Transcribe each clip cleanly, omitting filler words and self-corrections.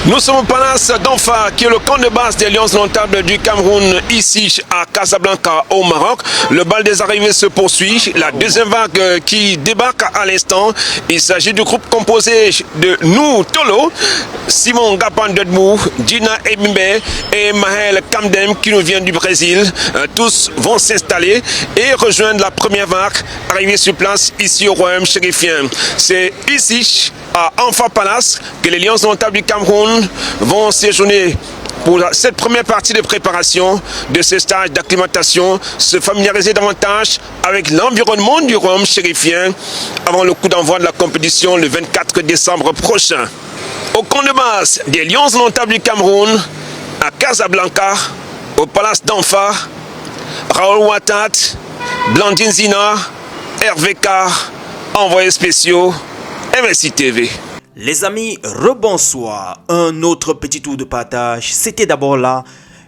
Nous sommes au Palace d'Anfa, qui est le camp de base des Lions Indomptables du Cameroun, ici à Casablanca, au Maroc. Le bal des arrivées se poursuit. La deuxième vague qui débarque à l'instant. Il s'agit du groupe composé de nous, Tolo, Simon Gapan Dedmou, Gina Ebimbe et Mahel Kamdem qui nous viennent du Brésil. Tous vont s'installer et rejoindre la première vague arrivée sur place ici au Royaume chérifien. C'est ici, à Anfa Palace, que les Lions Indomptables du Cameroun vont séjourner pour cette première partie de préparation de ce stage d'acclimatation, se familiariser davantage avec l'environnement du Royaume chérifien avant le coup d'envoi de la compétition le 24 décembre prochain. Au camp de base des Lions Indomptables du Cameroun, à Casablanca, au Palace d'Anfa, Raoul Ouattara, Blandine Zina, Hervé Carr, envoyés spéciaux, MSI TV. Les amis, rebonsoir. Un autre petit tour de partage. C'était d'abord là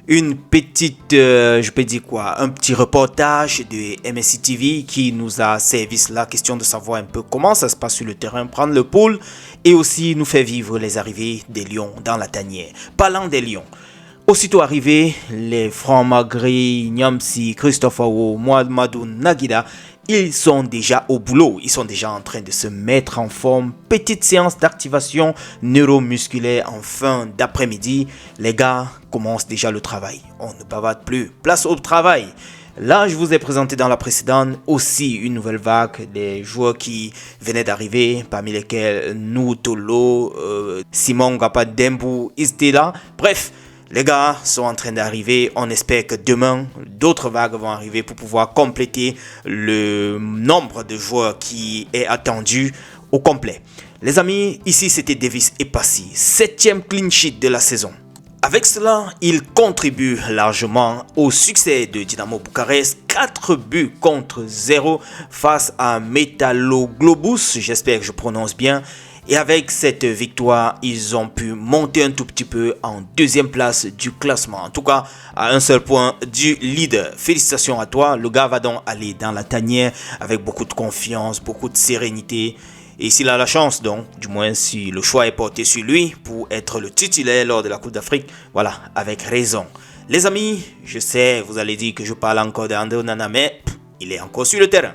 une petite, je peux dire quoi, un petit reportage de MSI TV qui nous a servi la question de savoir un peu comment ça se passe sur le terrain, prendre le pôle et aussi nous faire vivre les arrivées des Lions dans la tanière. Parlant des Lions. Aussitôt arrivés, les Francs-Magré, Nyamsi, Christopher Wo, Madou Nagida, ils sont déjà au boulot, ils sont déjà en train de se mettre en forme. Petite séance d'activation neuromusculaire en fin d'après-midi. Les gars commencent déjà le travail. On ne bavarde plus. Place au travail. Là, je vous ai présenté dans la précédente aussi une nouvelle vague des joueurs qui venaient d'arriver, parmi lesquels nous, Tolo, Simon Gapad Dembou, ils étaient là. Bref. Les gars sont en train d'arriver, on espère que demain, d'autres vagues vont arriver pour pouvoir compléter le nombre de joueurs qui est attendu au complet. Les amis, ici c'était Davis et Passy, 7e clean sheet de la saison. Avec cela, il contribue largement au succès de Dynamo Bucarest, 4 buts contre 0 face à Metallo Globus, j'espère que je prononce bien. Et avec cette victoire, ils ont pu monter un tout petit peu en deuxième place du classement. En tout cas, à un seul point du leader. Félicitations à toi. Le gars va donc aller dans la tanière avec beaucoup de confiance, beaucoup de sérénité. Et s'il a la chance, donc, du moins si le choix est porté sur lui pour être le titulaire lors de la Coupe d'Afrique, voilà, avec raison. Les amis, je sais, vous allez dire que je parle encore d'André Onana, mais il est encore sur le terrain.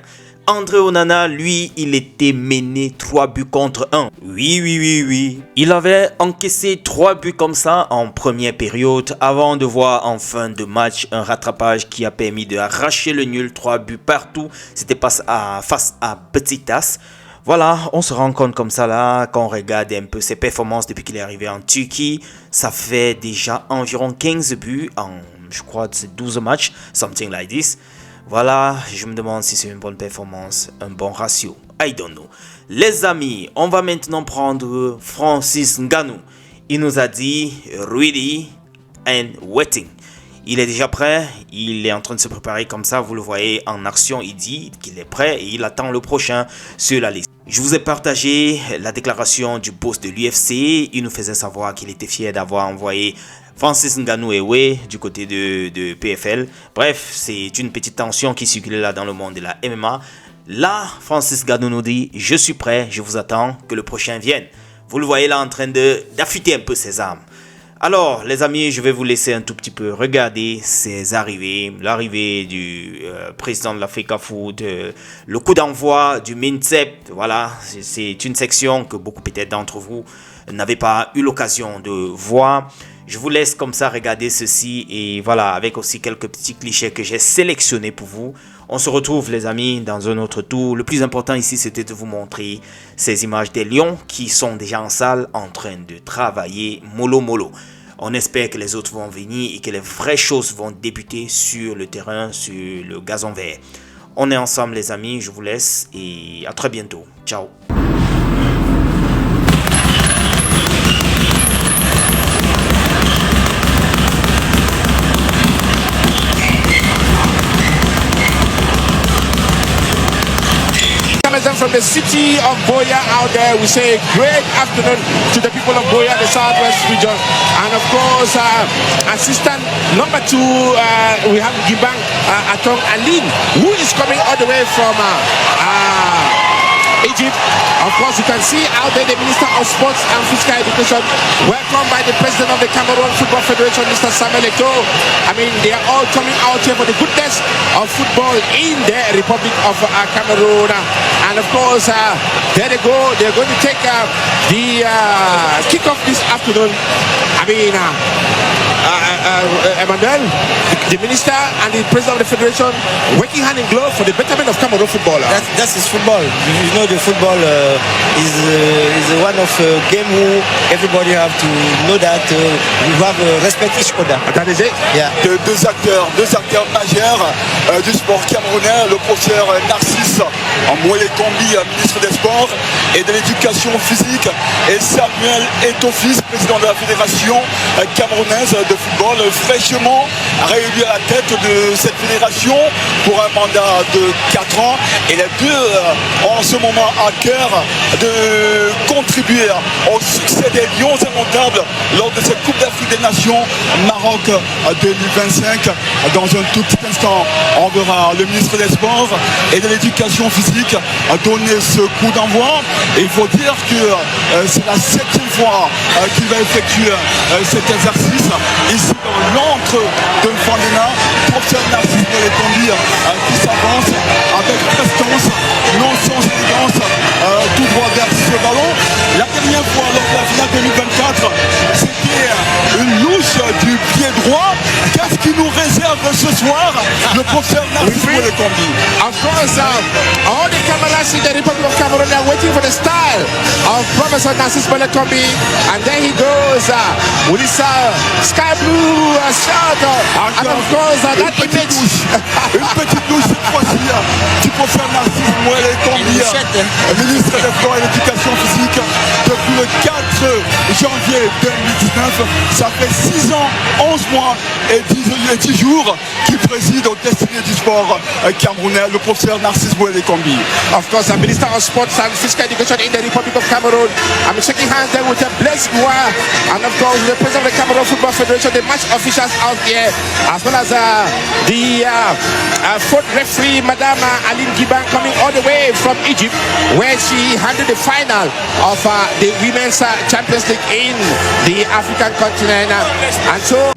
André Onana, lui, il était mené 3 buts contre 1. Oui. Il avait encaissé 3 buts comme ça en première période avant de voir en fin de match un rattrapage qui a permis de arracher le nul. 3 buts partout. C'était face à Besiktas. Voilà, on se rend compte comme ça là, quand on regarde un peu ses performances depuis qu'il est arrivé en Turquie. Ça fait déjà environ 15 buts en, je crois, 12 matchs, something like this. Voilà, je me demande si c'est une bonne performance, un bon ratio. I don't know. Les amis, on va maintenant prendre Francis Ngannou. Il nous a dit ready and waiting. Il est déjà prêt, il est en train de se préparer comme ça, vous le voyez en action, il dit qu'il est prêt et il attend le prochain sur la liste. Je vous ai partagé la déclaration du boss de l'UFC, il nous faisait savoir qu'il était fier d'avoir envoyé Francis Ngannou Ewe du côté de PFL. Bref, c'est une petite tension qui circule là dans le monde de la MMA. Là, Francis Ngannou nous dit « Je suis prêt, je vous attends, que le prochain vienne ». Vous le voyez là en train d'affûter un peu ses armes. Alors, les amis, je vais vous laisser un tout petit peu regarder ces arrivées. L'arrivée du président de l'Africa Food, le coup d'envoi du MINCEP. Voilà, c'est une section que beaucoup peut-être d'entre vous n'avaient pas eu l'occasion de voir. Je vous laisse comme ça regarder ceci et voilà, avec aussi quelques petits clichés que j'ai sélectionnés pour vous. On se retrouve les amis dans un autre tour. Le plus important ici, c'était de vous montrer ces images des Lions qui sont déjà en salle en train de travailler mollo. On espère que les autres vont venir et que les vraies choses vont débuter sur le terrain, sur le gazon vert. On est ensemble les amis, je vous laisse et à très bientôt. Ciao. From the city of Boya out there, we say great afternoon to the people of Boya, the southwest region, and of course assistant number 2 we have Gibang Atong Aline, who is coming all the way from Egypt. Of course, you can see out there the Minister of Sports and Physical Education, welcomed by the President of the Cameroon Football Federation, Mr. Samuel Eto'o. I mean, they are all coming out here for the goodness of football in the Republic of Cameroon. And of course, there they go. They're going to take the kickoff this afternoon. I mean, Emmanuel, the Minister and the President of the Federation working hand in glove for the betterment of Cameroon football. That's his football. You know, the football is one of game who everybody have to know that we have respect each other. That is it. Yeah. Deux acteurs majeurs du sport camerounais, le professeur Narcisse Mouélé-Kombi, ministre des Sports et de l'Éducation physique, et Samuel Eto'o, président de la Fédération camerounaise de football, fraîchement réélu à la tête de cette fédération pour un mandat de 4 ans. Et les deux ont en ce moment à cœur de contribuer au succès des Lions inmontables lors de cette Coupe d'Afrique des Nations Maroc 2025. Dans un tout petit instant, on verra le ministre des Sports et de l'Éducation physique donner ce coup d'envoi. Et il faut dire que c'est la 7e fois qu'il va effectuer cet exercice ici dans l'antre de Fandena. Professeur Narcisse Mouélé-Kombi qui s'avance avec prestance, non sans élégance, tout droit vers ce ballon. La dernière fois lors de la finale 2024, c'était une louche du pied droit. Qu'est-ce qui nous réserve ce soir le professeur Narcisse Mouélé-Kombi? Of course, all the Cameroonians in the Republic of Cameroon are waiting for the style of Professor Narcisse Mouélé-Kombi, and there he goes with his sky blue shirt, and of course that image. Une petite douche cette fois-ci du professeur Narcisse Mouélé-Kombi, ministre des Sports et de l'Éducation physique depuis le 4 janvier 2019. Ça fait 6 ans, 11 mois et 10 jours qui préside au destiné du sport camerounais, le professeur Narcisse Mouélé-Kombi. Of course, the Minister of Sports and Physical Education in the Republic of Cameroon. I'm shaking hands there with Blaise Goua, and of course the President of the Cameroon Football Federation, the match officials out here, as well as the fourth referee, Madame Aline Giban, coming all the way from Egypt, where she handled the final of the Women's Champions League in the African continent. And so